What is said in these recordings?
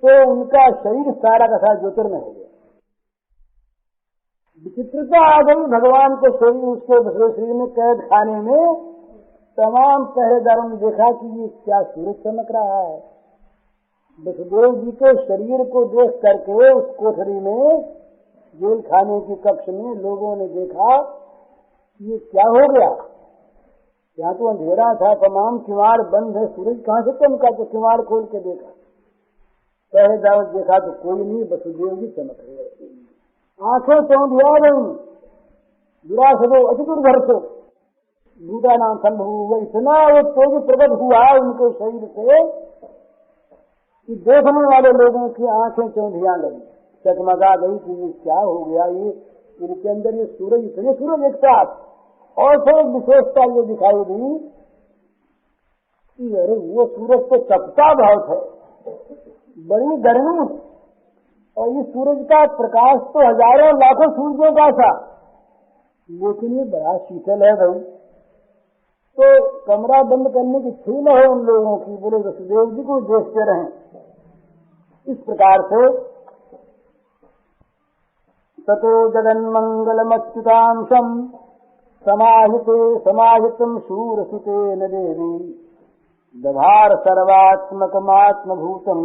तो उनका शरीर सारा का सारा ज्योतिर्मय हो गया। विचित्रता आ गई, भगवान के शरीर उसके शरीर में कैद खाने में तमाम पहरेदारों ने देखा कि ये क्या सूरज चमक रहा है। वसुदेव जी के शरीर को देख करके उस कोठरी में, जेल खाने की कक्ष में लोगों ने देखा ये क्या हो गया, यहाँ तो अंधेरा था, तमाम किवाड़ बंद है, सूरज कहाँ से चमका। तो किवाड़ खोल के देखा, पहरेदारों देखा तो कोई नहीं, वसुदेव जी चमक रहे। आंखें चौंधिया गई, दुरासदो अति दुर्धर्षो भूता नाम संभव। इतना वो तेज प्रकट हुआ उनके शरीर से कि देखने वाले लोगों की आंखें चौंधिया गई, चकमगा गई कि ये क्या हो गया। ये इनके अंदर ये सूरज, इतने सूरज एक साथ। और फिर एक विशेषता ये दिखाई दी कि अरे वो सूरज तो तपता बहुत है, बड़ी गर्मी, और इस सूरज का प्रकाश तो हजारों लाखों सूरजों का था, लेकिन ये बड़ा शीतल है भाई। तो कमरा बंद करने की छीन है उन लोगों की, बोले वसुदेव जी को देखते रहें। इस प्रकार से ततो जगन्मंगलमच्युतांशम समाहिते समाहितम शूरसुतेन देवी दधार सर्वात्मकमात्मभूतम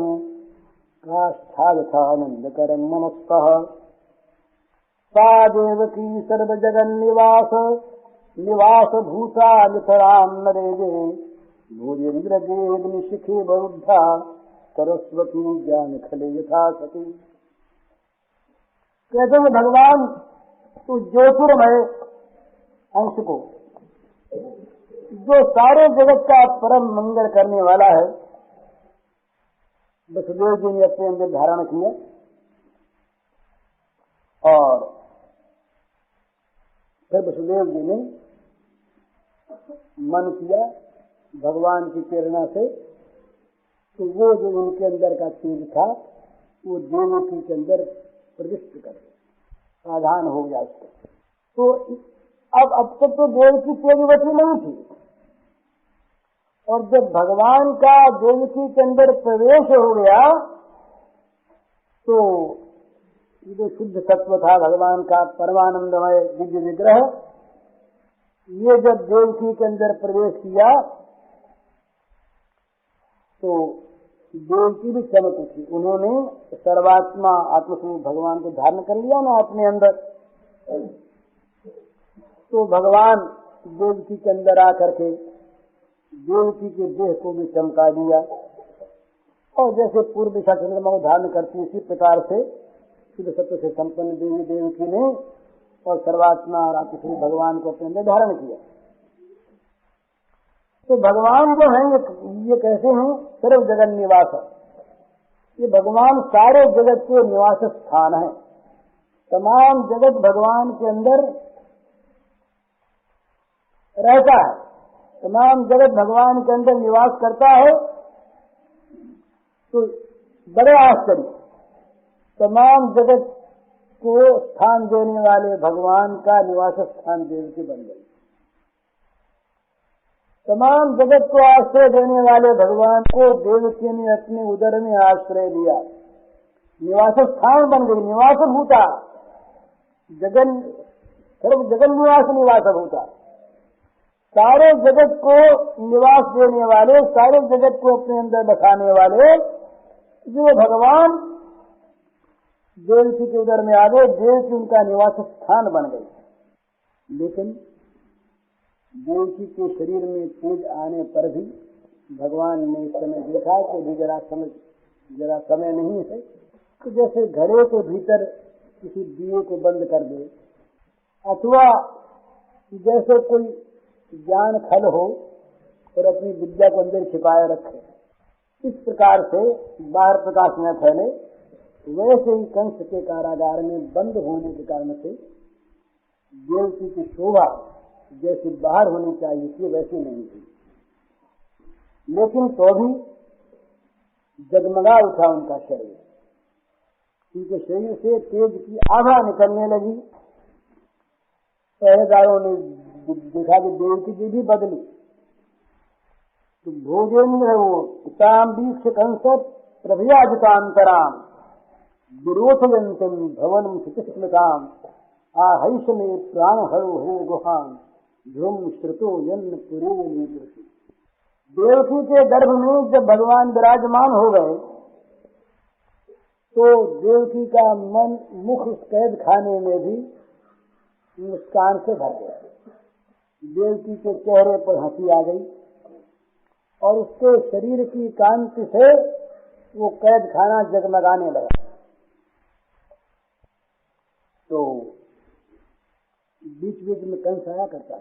काष्ठायथानंदकरम मनस्कः सा देवकी सर्वजगन्निवास निवास भूता यथराम नरेजे भूजेन्द्र देवनिशिखे बरुद्धा सरस्वती ज्ञान खले यथा सती। कहते हैं भगवान तो ज्योतिर्मय अंश को, जो सारे जगत का परम मंगल करने वाला है, वसुदेव जी ने अपने अंदर धारण किया। और फिर वसुदेव जी ने मन किया भगवान की प्रेरणा से, तो वो जो उनके अंदर का तेज था वो देवकी के अंदर प्रविष्ट कर आधान हो गया उसको। तो अब तक तो देवकी तेजवती नहीं थी, और जब भगवान का देवकी के अंदर प्रवेश हो गया तो ये जो शुद्ध तत्व था भगवान का परमानंदमय दिव्य विग्रह, ये जब देवकी के अंदर प्रवेश किया तो देवकी भी चमक उठी। उन्होंने सर्वात्मा आत्मस्वरूप भगवान को धारण कर लिया ना अपने अंदर, तो भगवान देवकी के अंदर आकर के देवकी के देह को भी चमका दिया। और जैसे पूर्व दिशा चंद्रमा को धारण करती, इसी प्रकार से शुद्ध सत्य से संपन्न देवी देवकी ने और सर्वात्मा और आत्मस्वरूप भगवान को अपने अंदर धारण किया। तो भगवान जो है ये कैसे हैं? सर्व जगत निवास। ये भगवान सारे जगत के निवास स्थान है। तमाम जगत भगवान के अंदर रहता है, तमाम जगत भगवान के अंदर निवास करता है। तो बड़े आश्चर्य, तमाम जगत को स्थान देने वाले भगवान का निवास स्थान देवकी बन गई। तमाम जगत को आश्रय देने वाले भगवान को देवकी ने अपने उदर में आश्रय दिया, निवास स्थान बन गई। निवास भूता जगन, सर्व जगन निवास निवास भूता, सारे जगत को निवास देने वाले, सारे जगत को अपने अंदर बसाने वाले जो भगवान देवकी के उदर में आ गए, देवकी उनका निवास स्थान बन गई। लेकिन देवकी के शरीर में तेज आने पर भी भगवान ने इस समय देखा कि अभी जरा समय नहीं है, तो जैसे घड़े के भीतर किसी दिए को बंद कर दे, अथवा जैसे कोई ज्ञान खल हो और अपनी विद्या को अंदर छिपाए रखे, इस प्रकार से बाहर प्रकाश न फैले, वैसे ही कंस के कारागार में बंद होने के कारण से देवकी की शोभा जैसे बाहर होनी चाहिए थी वैसी नहीं थी। लेकिन तो भी जगमगा उठा उनका शरीर, उनके शरीर से तेज की आभा निकलने लगी। पहरेदारों ने देखा कि देवकी जी भी बदली, तो भोजेंद्र वो ताम्बीक्ष कंस प्रभयाजितांतराम विरोधयंतम भवनम सुतिस्मृताम आहैष में प्राण हरो हे गुहाम ध्रुम श्रुतो यन्न पुरे निदृशि। देवकी के गर्भ में जब भगवान विराजमान हो गए तो देवकी का मन मुख उस कैद खाने में भी मुस्कान से भर गया। देवकी के चेहरे पर हंसी आ गई और उसके शरीर की कांति से वो कैद खाना जगमगाने लगा। तो बीच बीच में कंस आया करता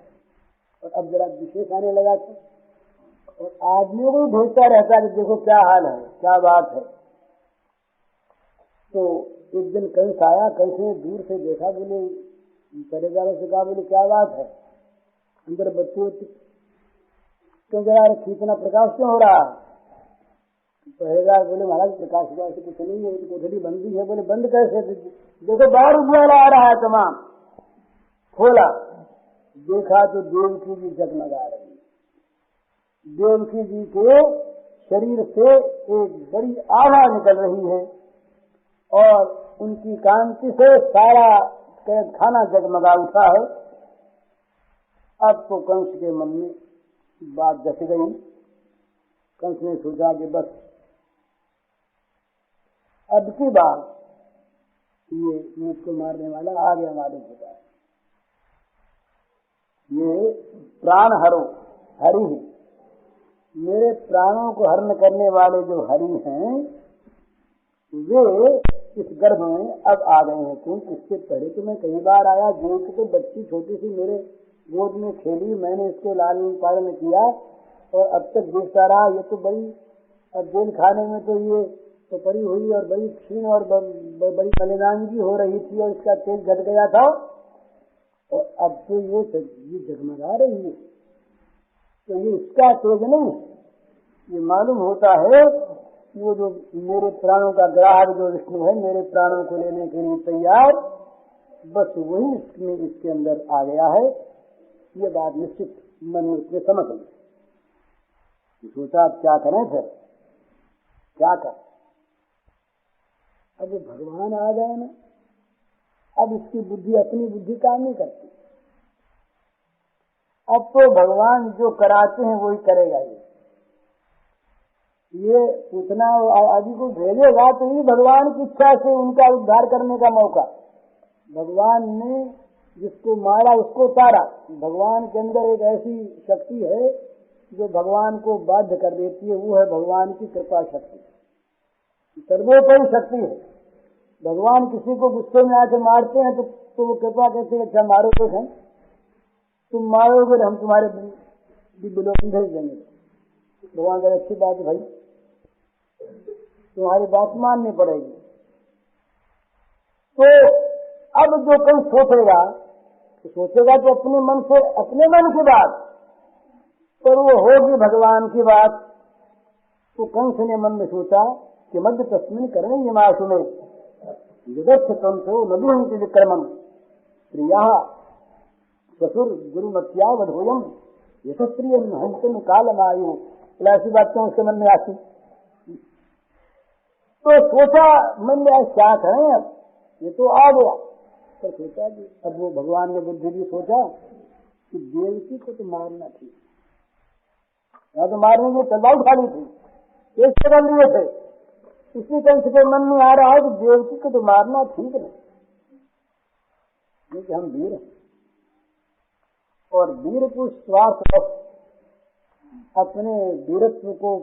और अब जरा विशेष आने लगा था और आदमियों को भेजता रहता कि देखो क्या हाल है, क्या बात है। तो एक दिन कंस आया, कंस ने दूर से देखा, बोले पहरेदारों से कहा, बोले क्या बात है, अंदर बच्चे क्यों जरा रखी, इतना प्रकाश क्यों हो रहा है। पहरेदार बोले महाराज प्रकाश हुआ से कुछ नहीं है, तो कोठरी बंद है। बोले बंद कैसे, देखो बाहर उजाला आ रहा है तमाम। खोला, देखा तो देवकी जी जगमगा रही। देवकी जी के शरीर से एक बड़ी आभा निकल रही है और उनकी कांति से सारा कैद खाना जगमगा उठा है। अब तो कंस के मन में बात जस गई। कंस ने सोचा कि बस अब की बार ये मुझको मारने वाला आ गया, मालूम होता है। ये प्राण हरो हरि है, मेरे प्राणों को हरण करने वाले जो हरि हैं वे इस गर्भ में अब आ गए हैं। क्योंकि इससे पहले तो मैं कई बार आया, जो कि तो बच्ची छोटी सी मेरे गोद में खेली, मैंने इसको लालन पालन किया और अब तक देखता रहा। ये तो बड़ी, अब जेल खाने में तो ये तो पड़ी हुई और बड़ी क्षीण और बड़ी बलिदानगी हो रही थी और इसका तेज घट गया था और अब तो ये जगमगा रही है। तो ये इसका तेज नहीं, ये मालूम होता है वो जो मेरे प्राणों का ग्राहक जो विष्णु है, मेरे प्राणों को लेने के लिए तैयार, बस वही इसके अंदर आ गया है। ये बात निश्चित मन में उसने समझ ली। सोचा अब क्या करें, फिर क्या करें। अब भगवान आ गए ना, अब इसकी बुद्धि, अपनी बुद्धि काम नहीं करती। अब तो भगवान जो कराते हैं वही करेगा। ये पूछना आदि को भेजेगा तो ये भगवान की इच्छा से उनका उद्धार करने का मौका। भगवान ने जिसको मारा उसको उतारा। भगवान के अंदर एक ऐसी शक्ति है जो भगवान को बाध्य कर देती है, वो है भगवान की कृपा शक्ति, सर्वोपरि शक्ति है। भगवान किसी को गुस्से में आके मारते हैं तो वो कृपा कहते हैं, अच्छा मारो, देखें तुम मारोगे हम तुम्हारे बिलों में भेज देंगे। भगवान का अच्छी बात है भाई, तुम्हारी बात माननी पड़ेगी। तो अब जो कोई सोचेगा तो सोचेगा कि अपने मन से, अपने मन की बात, पर वो होगी भगवान की बात। तो कंस ने मन में सोचा कि मध्य तस्मिन करें ये मासु में जगत कंसो नदी विक्रमम प्रिया ससुर गुरुमत्या वधोयम यशस्त्रीय हंसम कालमायु। ऐसी बात क्यों उसके मन में आती। तो सोचा मन में आज क्या करें, अब ये तो आ गया। तो सोचा कि अब वो भगवान ने बुद्धि भी सोचा कि देवकी को तो मारना थी, या तो मारने की तलवार उठा ली थी, एक बदल दिए थे। इसी कंस के मन में आ रहा है कि देवकी को तो मारना ठीक नहीं, क्योंकि हम वीर हैं और वीर को स्वार्थ अपने वीरत्व को,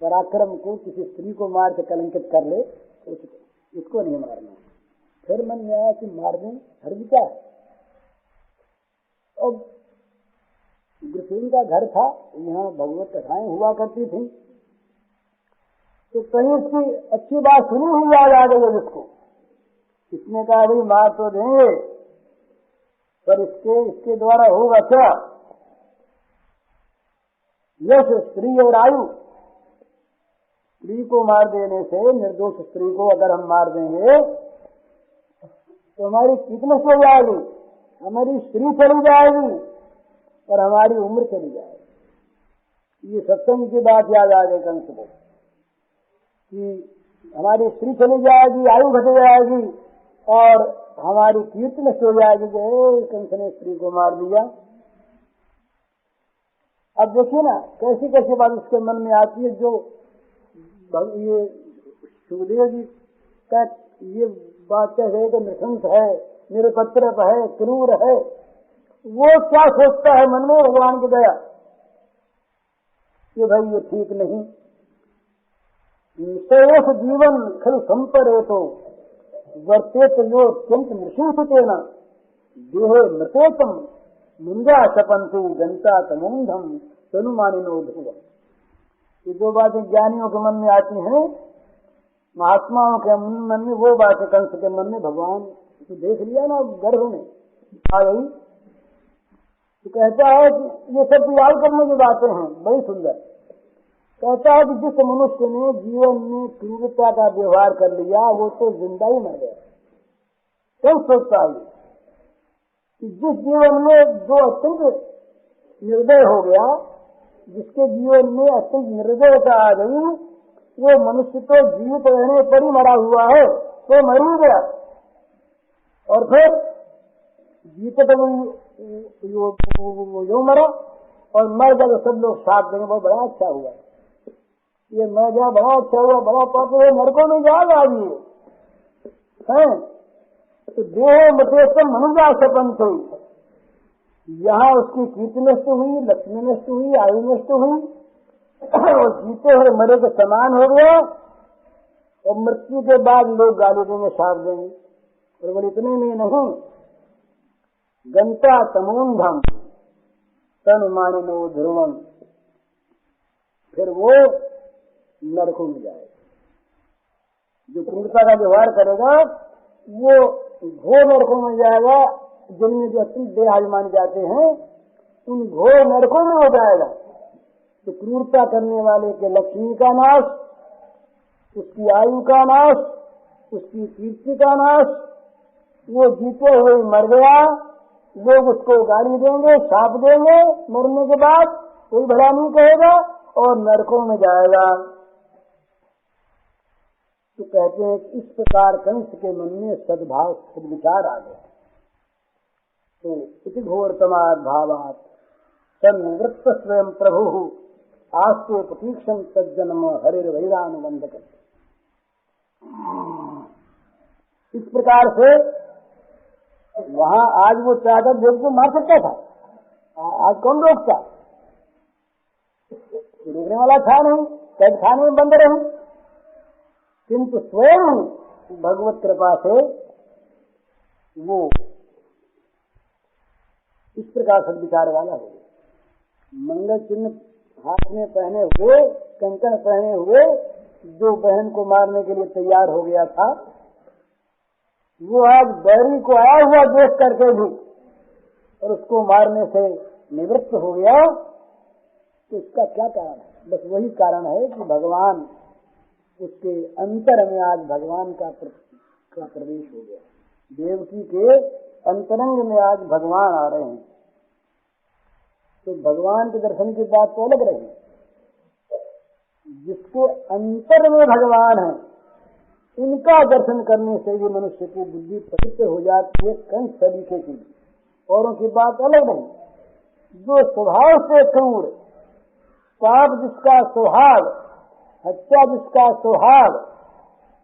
पराक्रम को किसी स्त्री को मार के कलंकित कर ले तो इसको नहीं मारना। फिर मन में आया कि मारने हर क्या है। अब गुरुसेन का घर था, यहाँ भगवत कथाएं हुआ करती थी, तो कहीं इसकी अच्छी बात सुनी हुई याद आ गई है जिसको। इसने कहा भाई मार तो देंगे, पर इसके द्वारा होगा क्या। यश स्त्री और आयु, स्त्री को मार देने से, निर्दोष स्त्री को अगर हम मार देंगे तो हमारी फिटनेस हो जाएगी, हमारी स्त्री चली जाएगी और हमारी उम्र चली जाएगी। ये सत्संग की बात याद आ गई कंस को। कि हमारी स्त्री चली जाएगी, आयु घट जाएगी और हमारी कीर्ति नष्ट हो जाएगी कि कंस ने स्त्री को मार दिया। अब देखिए ना कैसी कैसी बात उसके मन में आती है। जो ये सुखदेव जी का ये बात कह रहे कि नृशंस है, निरपत्रप है, क्रूर है, वो क्या सोचता है मन में भगवान की दया कि भाई ये ठीक नहीं। सयोस जीवन खल संपरे तो वर्तेत यो अत्यंत नृशंसतेन देहे मृतेतम मुंजा शपंतु गंता तमोंधम तनुमानिनो ध्रुव। ये जो बातें ज्ञानियों के मन में आती हैं, महात्माओं के मन में, वो बातें कंस के मन में भगवान तो देख लिया ना, गर्भ में आ गई। तो कहता है कि ये सब याद करने की बातें हैं, बड़ी सुंदर। कहता है कि जिस मनुष्य ने जीवन में क्रूरता का व्यवहार कर लिया वो तो जिंदा ही मर गया। क्यों सोचता है कि जिस जीवन में जो अत्यंत निर्दय हो गया, जिसके जीवन में अत्यंत निर्दयता आ गई, वो मनुष्य तो जीवित रहने पर ही मरा हुआ है, तो मर ही गया। और फिर जीते तो यूं मरा और मर गया तो सब लोग साथ देंगे बहुत बड़ा अच्छा हुआ, ये मर गया बड़ा अच्छा हुआ, बड़ा पाप है, नरकों में जाएगा आज ये है। तो देह मतेस्तम मनुजा सपंत हुई, यहाँ उसकी कीर्ति नष्ट हुई, लक्ष्मी नष्ट हुई, आयु नष्ट हुई और जीते हुए मरे के समान हो गया। और मृत्यु के बाद लोग गाली देंगे, साफ देंगे। और बोले इतने में नहीं, गंता तमोंधम तन मानिनो ध्रुवम, फिर वो नरकों में जाएगा। जो क्रूरता का व्यवहार करेगा वो घोर नरकों में जाएगा, जिनमें जो अत्यंत देहाभिमानी जाते हैं उन घोर नरकों में हो जाएगा। तो क्रूरता करने वाले के लक्ष्मी का नाश, उसकी आयु का नाश, उसकी कीर्ति का नाश, वो जीते हुए मर गया, लोग उसको गाली देंगे, शाप देंगे, मरने के बाद कोई भला नहीं कहेगा और नरकों में जाएगा। तो कहते हैं कि इस प्रकार कंस के मन में सद्भाव सद्विचार आ गया। तो इति घोरतमाद भावात तन्निवृत्त स्वयं प्रभु आस्ते प्रतीक्षम तज्जन्म हरिर वैरानुबंधक। इस प्रकार से वहां आज वो चाहता देव को मार सकता था, आज कौन रोकता? रोकने वाला था नहीं, कैद खाने में बंद रहे। किंतु स्वयं भगवत कृपा से वो इस प्रकार सद्विचार वाला हो गया। मंगल चिन्ह हाथ में पहने हुए, कंकण पहने हुए, जो बहन को मारने के लिए तैयार हो गया था, वो आज बैरी को आया हुआ देख करके भी और उसको मारने से निवृत्त हो गया। तो इसका क्या कारण है? बस वही कारण है कि भगवान, उसके अंतर में आज भगवान का प्रवेश हो गया। देवकी के अंतरंग में आज भगवान आ रहे हैं। तो भगवान के दर्शन की बात तो अलग रही, जिसके अंतर में भगवान है उनका दर्शन करने से भी मनुष्य की बुद्धि पवित्र हो जाती है कई तरीके की। औरों की बात अलग नहीं। जो स्वभाव से क्रूर, पाप जिसका स्वभाव, हत्या जिसका स्वभाव,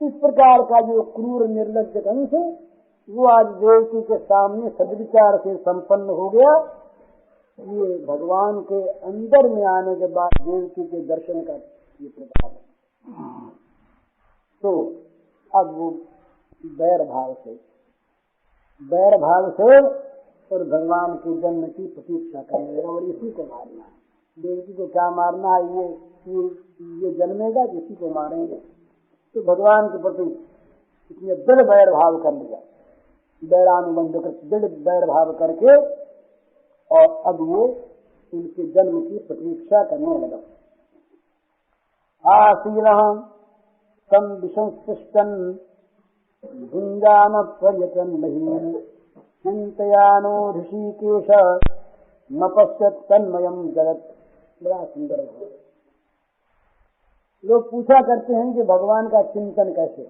इस प्रकार का जो क्रूर निर्लज्ज कंस, वो आज देवकी के सामने सद्विचार से संपन्न हो गया। ये भगवान के अंदर में आने के बाद देवकी के दर्शन का ये प्रभाव है। तो अब वो बैर भाव से और भगवान के जन्म की प्रतीक्षा करने लगा और इसी को मारना है। देवकी को क्या मारना है? ये जन्मेगा, इसी को मारेंगे। तो भगवान के प्रति इसने दृढ़ बैर भाव कर लिया, बैरानुबंध कर दृढ़ बैर भाव करके, और अब वो उनके जन्म की प्रतीक्षा करने लगा। आसीन तम विशंस्पृष्टन भुंजान पर्यटन महीन चिंतयानो ऋषिकेश न पश्यत तन्मयम जगत। बड़ा सुंदर है। लोग पूछा करते हैं कि भगवान का चिंतन कैसे,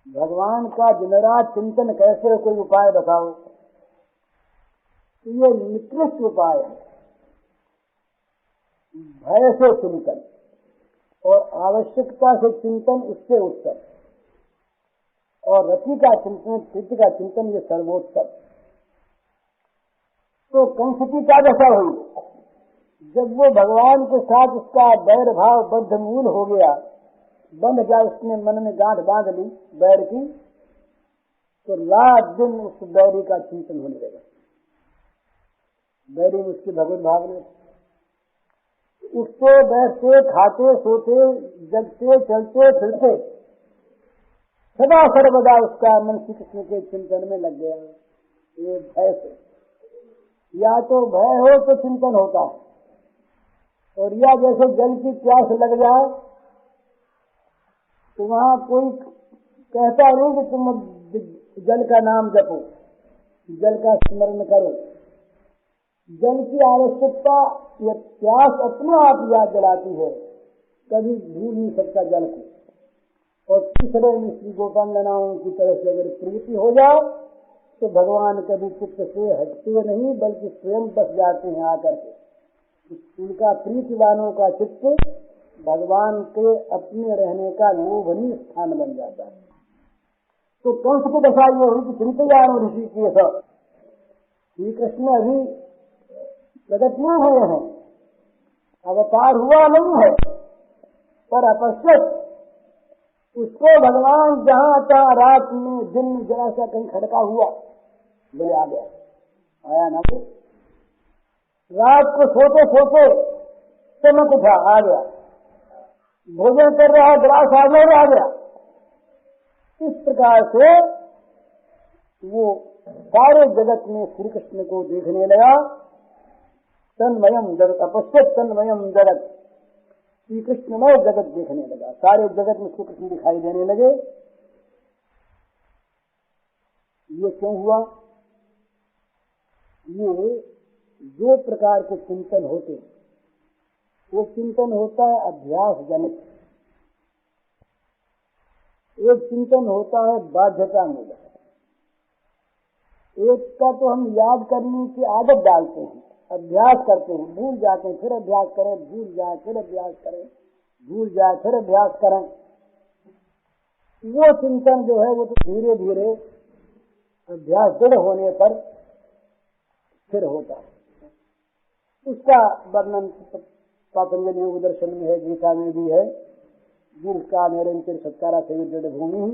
भगवान का दिन रात चिंतन कैसे, कोई उपाय बताओ। तो ये निकृष्ट उपाय है। भय से चिंतन और आवश्यकता से चिंतन उससे उत्तम, और रति का चिंतन, प्रीति का चिंतन ये सर्वोत्तम। तो कंस की क्या दशा हुई जब वो भगवान के साथ उसका बैर भाव बद्ध मूल हो गया, बंध गया, उसने मन में गांठ बांध ली बैर की, तो रात दिन उस बैरी का चिंतन होने लगा। बैरी में उसकी भगवत भावना, उठते बैठते खाते सोते जगते चलते फिरते सदा सर्वदा उसका मन श्री कृष्ण के चिंतन में लग गया। ये भय से, या तो भय हो तो चिंतन होता है, और या जैसे जल की प्यास लग जाए तो वहां कोई कहता नहीं कि तुम जल का नाम जपो, जल का स्मरण करो। जल की आवश्यकता या प्यास अपने आप याद दिलाती है, कभी भूल नहीं सकता जल को। और तीसरे में श्री गोपाल नारायण की तरफ से अगर प्रीति हो जाए तो भगवान कभी चित्त से हटते नहीं, बल्कि स्वयं बस जाते हैं आकर के। उनका प्रीतिवानों का चित्त भगवान के अपने रहने का लोभनीय स्थान बन जाता है। तो कंस की दशा ये हुई कि चिंतयान ऋषि के सब श्री कृष्ण अभी प्रकट नहीं हुए हैं, अवतार हुआ नहीं है, पर अपश्यत उसको भगवान जहां तहां रात में दिन में जरा सा कहीं खड़का हुआ, बोले आ गया, आया ना वो। रात को सोते सोते चमक उठा, आ गया। भोजन कर रहा, गिलास आ गया। इस प्रकार से वो सारे जगत में श्री कृष्ण को देखने लगा। तन्मयम जगत अपश्यत तन्मयम जगत, श्री कृष्णमय जगत देखने लगा। सारे जगत में श्री कृष्ण दिखाई देने लगे। ये क्यों हुआ? ये दो प्रकार के चिंतन होते हैं। वो चिंतन होता है अभ्यास जनित, एक चिंतन होता है बाध्यता मूलक। एक का तो हम याद करने की आदत डालते हैं, अभ्यास करते हैं, भूल जाते हैं, फिर अभ्यास करें, भूल जाए, फिर अभ्यास करें, भूल जाए, फिर अभ्यास करें। वो चिंतन जो है वो तो धीरे धीरे अभ्यास दृढ़ होने पर फिर होता है। उसका वर्णन पातंजलि योग दर्शन में है, गीता में भी है। जिसका निरंतर सत्कारा से दृढ़ भूमि,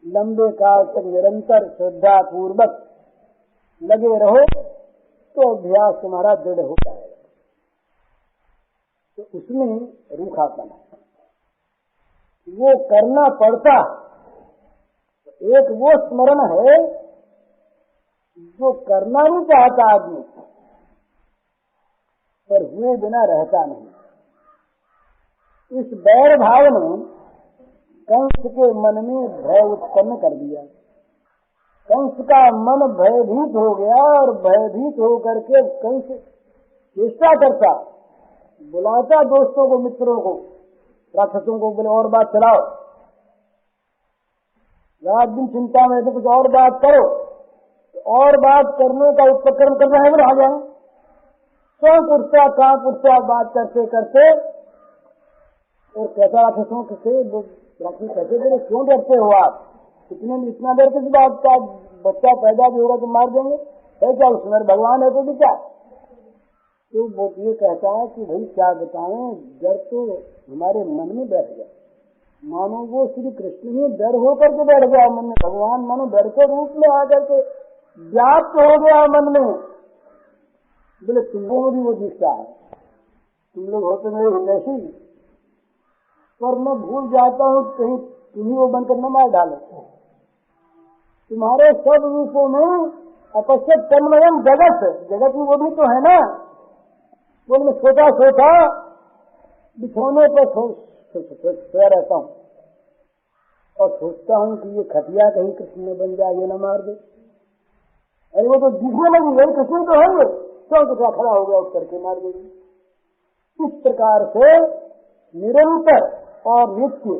लंबे काल तक निरंतर श्रद्धा पूर्वक लगे रहो तो अभ्यास तुम्हारा दृढ़ हो जाएगा। तो उसमें रूखापन है, वो करना पड़ता। एक वो स्मरण है जो करना नहीं चाहता आदमी, पर हुए बिना रहता नहीं। इस बैर भाव ने कंस के मन में भय उत्पन्न कर दिया। कंस का मन भयभीत हो गया, और भयभीत होकर के कंस चेष्टा करता, बुलाता दोस्तों को, मित्रों को, राक्षसों को, बोले और बात चलाओ, रात दिन चिंता में तो कुछ और बात करो। और बात करने का उपक्रम कर रहे हैं, बोले आ जाए। कहाँ पुरसा बात करते करते, और कैसा राक्षसों से राक्षस कैसे बोले, क्यों डरते हो आप? इतना डर किस बात का? बच्चा पैदा भी होगा तो मार देंगे, है क्या उसमें? भगवान है तो भी क्या? तो वो ये कहता है कि भाई क्या बताएं, डर तो हमारे मन में बैठ गया, मानो वो श्री कृष्ण ही डर होकर के बैठ गया मन में। भगवान मानो डर के रूप में आकर के व्याप्त हो गया मन में। बोले तुम लोगों भी वो दिखता है, तुम लोग होते मेरे हितैषी, पर मैं भूल जाता हूँ कहीं तुम्ही वो बनकर न मार डालो। तुम्हारे सब रूपों में अपश्यत तन्मयम जगत, जगत में वो भी तो है ना। वो मैं सोता सोता बिछौने पर सोया रहता हूँ और सोचता हूँ कि ये खटिया कहीं कृष्ण में बन जाए, ये न मार दे। अरे वो तो दिखने लगी, यही कृष्ण तो है, ये क्यों तो खड़ा हो गया, उठ करके मार देगी। इस प्रकार से निरंतर और नित्य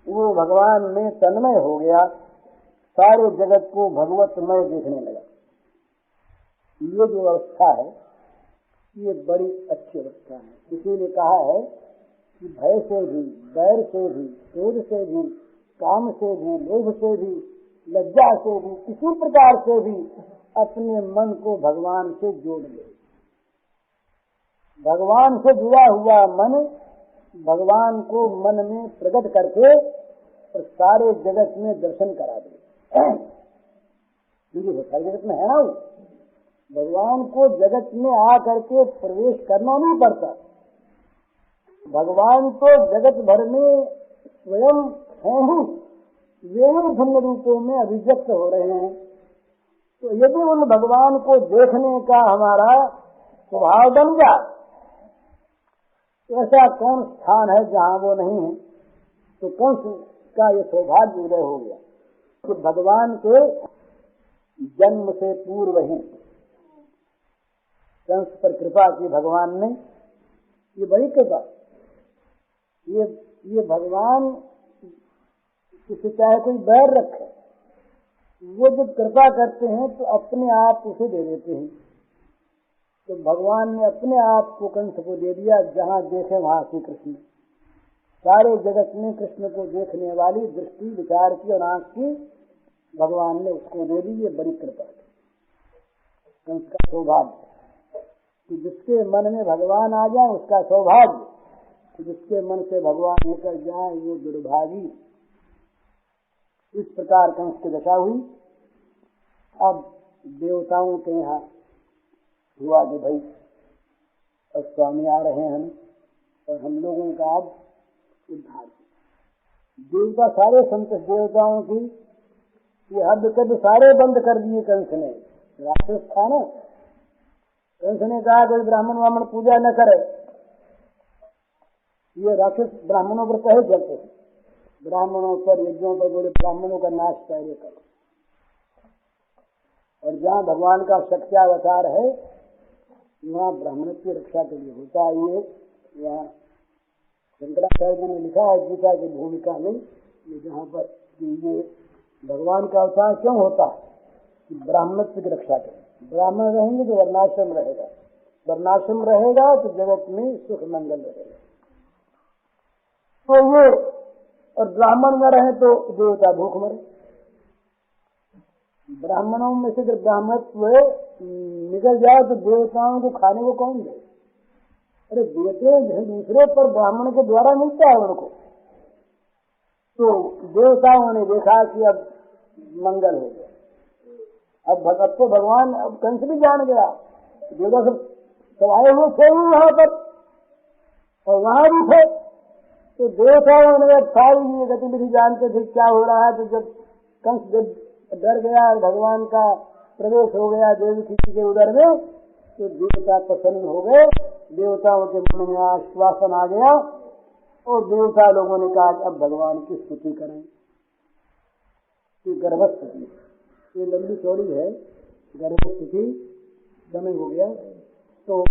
वो भगवान में तन्मय हो गया, सारे जगत को भगवतमय देखने लगा। ये जो अवस्था है ये बड़ी अच्छी अवस्था है। किसी ने कहा है कि भय से भी, बैर से भी, क्रोध से भी, काम से भी, लोभ से भी, लज्जा से भी, किसी प्रकार से भी अपने मन को भगवान से जोड़ ले। भगवान से जुड़ा हुआ मन भगवान को मन में प्रकट करके और सारे जगत में दर्शन करा दे। क्योंकि सारे जगत में है ना, भगवान को जगत में आ करके प्रवेश करना नहीं पड़ता। भगवान तो जगत भर में स्वयं हैं ही, वे ही भिन्न रूपों में अभिव्यक्त हो रहे हैं। तो यदि उन भगवान को देखने का हमारा स्वभाव बन जाए, ऐसा कौन स्थान है जहाँ वो नहीं है? तो कंस का ये सौभाग्य उदय हो गया कि भगवान के जन्म से पूर्व ही कंस पर कृपा की भगवान ने। ये बड़ी कृपा। ये भगवान किसी चाहे कोई बैर रखे, वो जब कृपा करते हैं तो अपने आप उसे दे देते हैं। तो भगवान ने अपने आप को कंस को दे दिया। जहाँ देखे वहाँ श्री कृष्ण। सारे जगत में कृष्ण को देखने वाली दृष्टि, विचार की और आंख की भगवान ने उसको दे दी। ये बड़ी कृपा है, कंस का सौभाग्य कि जिसके मन में भगवान आ जाए उसका सौभाग्य, जिसके मन से भगवान निकल जाए वो दुर्भागी। इस प्रकार कंस की दशा हुई। अब देवताओं के यहाँ हुआ कि भाई अब स्वामी आ रहे हैं और हम लोगों का अब उद्धार। देवता सारे संतोष देवताओं की ये हद कद सारे बंद कर दिए कंस ने। राक्षस था ना, कंस ने कहा कोई ब्राह्मण वामन पूजा न करे। ये राक्षस ब्राह्मणों पर कहे चलते हैं, ब्राह्मणों पर, यज्ञों पर बोले ब्राह्मणों का नाश पहले करो। और जहाँ भगवान का सत्यावतार है वहाँ ब्राह्मण की रक्षा के लिए होता है। ये यहाँ शंकराचार्य जी ने लिखा है गीता की भूमिका में, जहाँ पर ये भगवान का अवतार क्यों होता है कि ब्राह्मणत्व की रक्षा करें। ब्राह्मण रहेंगे तो वर्णाश्रम रहेगा, वर्णाश्रम रहेगा तो जगत में सुख मंगल रहेगा। तो ये और ब्राह्मण न रहे तो देवता भूख मरे। ब्राह्मणों में से जब ब्राह्मणत्व निकल जाए तो देवताओं को खाने को कौन दे? अरे देते दूसरे पर ब्राह्मण के द्वारा मिलता है उनको। तो देवताओं ने देखा कि अब मंगल हो गया। अब तो भगवान, अब कंस भी जान गया, देवता सब आए हुए थे वहां पर और वहां भी थे। तो देवताओं ने सारी गतिविधि जानते थे क्या हो रहा है। तो जब कंस जब डर गया और भगवान का प्रवेश हो गया देवकी के उदर में, तो देवता प्रसन्न हो गए। देवताओं के मन में आश्वासन आ गया और देवता लोगों ने कहा अब भगवान की स्तुति करें। ये गर्भस्तुति, ये लंबी चौड़ी है। गर्भस्तुति समय हो गया तो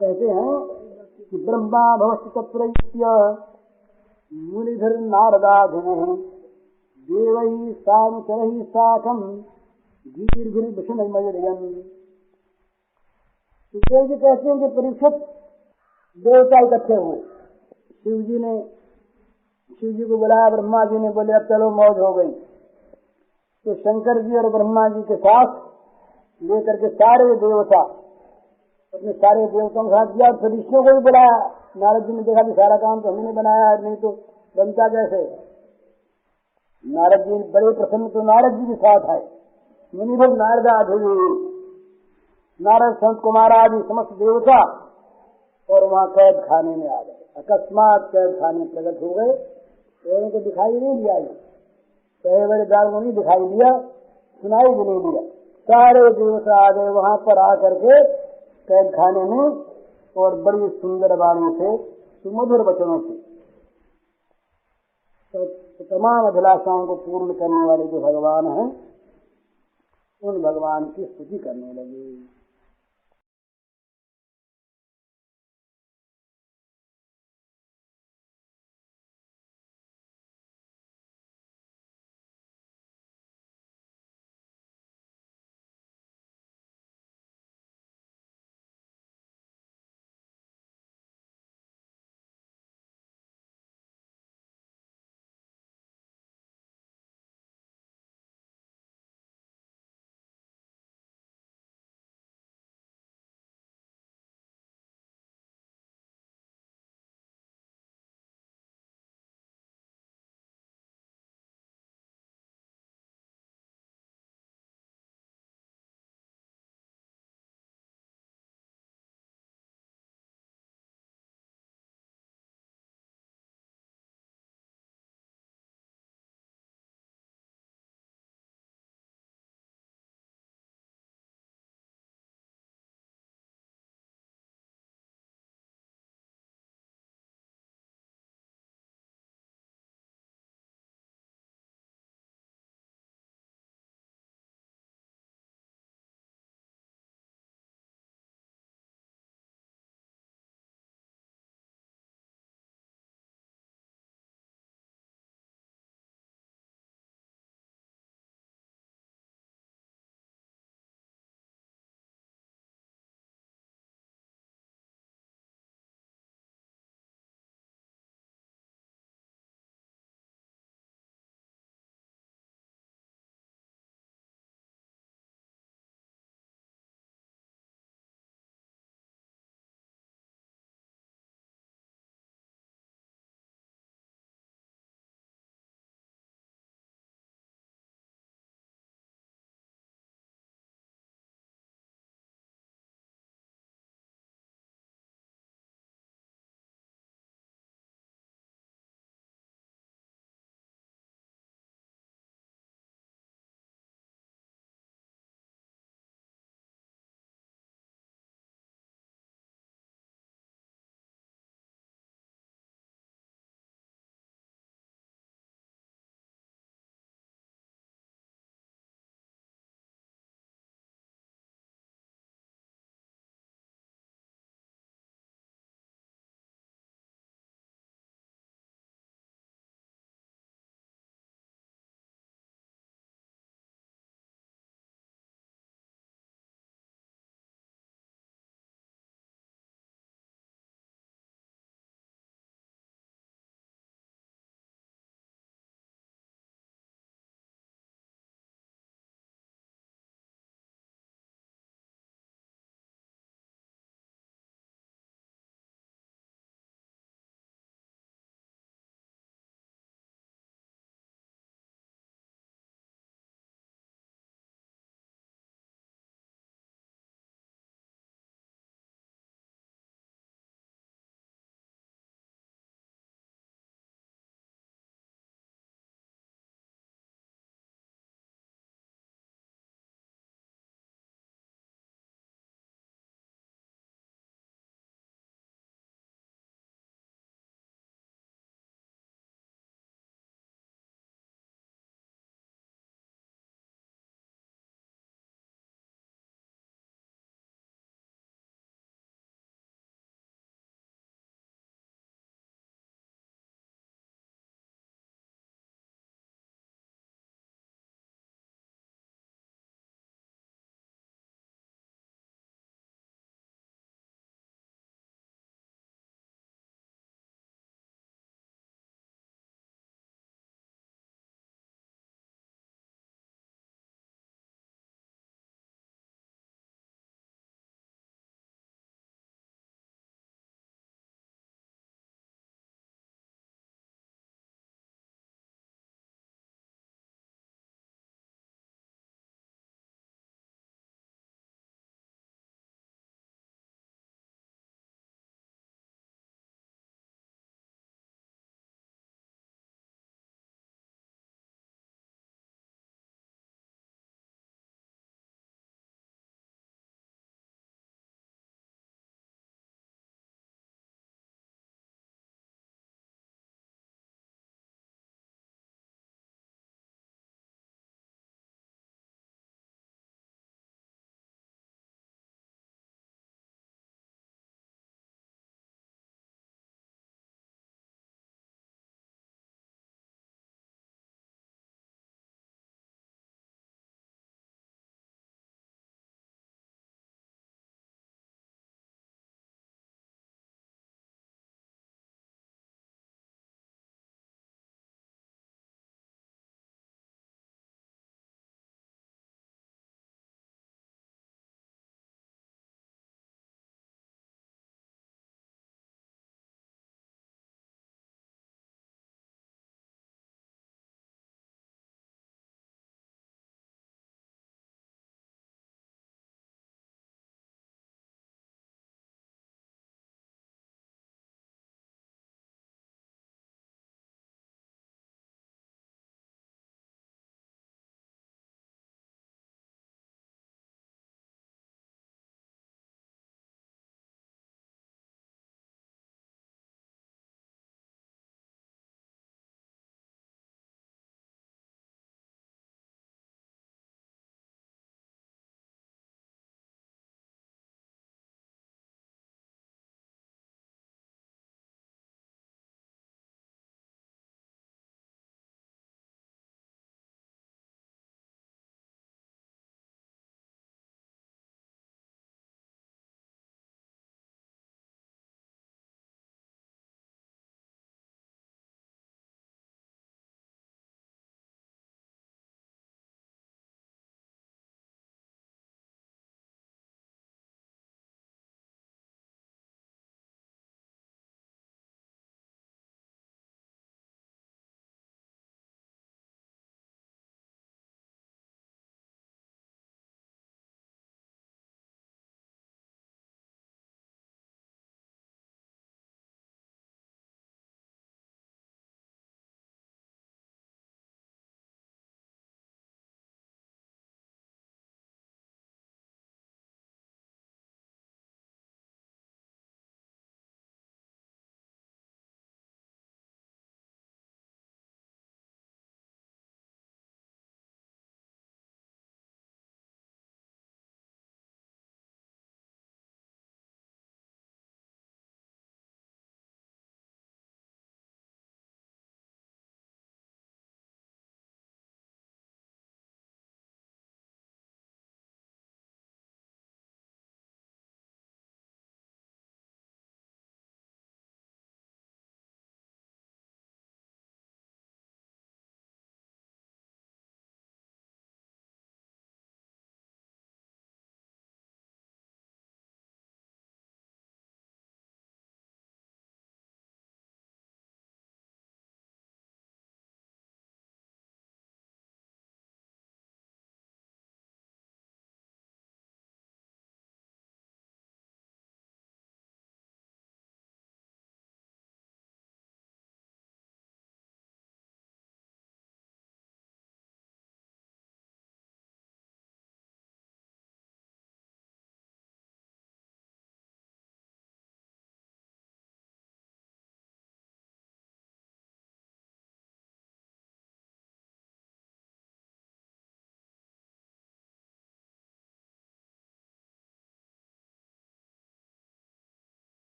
कहते हैं कि ब्रह्मा भवस्य तत्रैत्य मुनिधर नारदाधिः देवैः सानुचरैः साकं गीर्भिर्विषणमययन्। देव जी कहते हैं कि परीक्षित देवता इकट्ठे हुए। शिव जी को बुलाया, ब्रह्मा जी ने बोले अब चलो मौज हो गई। तो शंकर जी और ब्रह्मा जी के साथ लेकर के सारे देवता अपने सारे देवताओं के साथ किया और ऋषियों को भी बुलाया। नारद जी ने देखा कि सारा काम तो हमने बनाया, नहीं तो बनता कैसे। नारद जी बड़े प्रसन्न, तो नारद जी के साथ आए। मुनिभर नारदाधिः, नारद संत कुमार आदि समस्त देवता और वहाँ कैद खाने में आ गए। अकस्मात कैद खाने प्रकट हो गए तो उनको दिखाई नहीं दिया। कहे बड़े दार को नहीं दिखाई दिया, सुनाई भी नहीं दिया। सारे देवता आ गए वहां पर आकर के कैद खाने में और बड़ी सुंदर वाणी से, सुमधुर वचनों से तो तमाम अभिलाषाओं को पूर्ण करने वाले जो भगवान हैं उन भगवान की स्तुति करने लगे।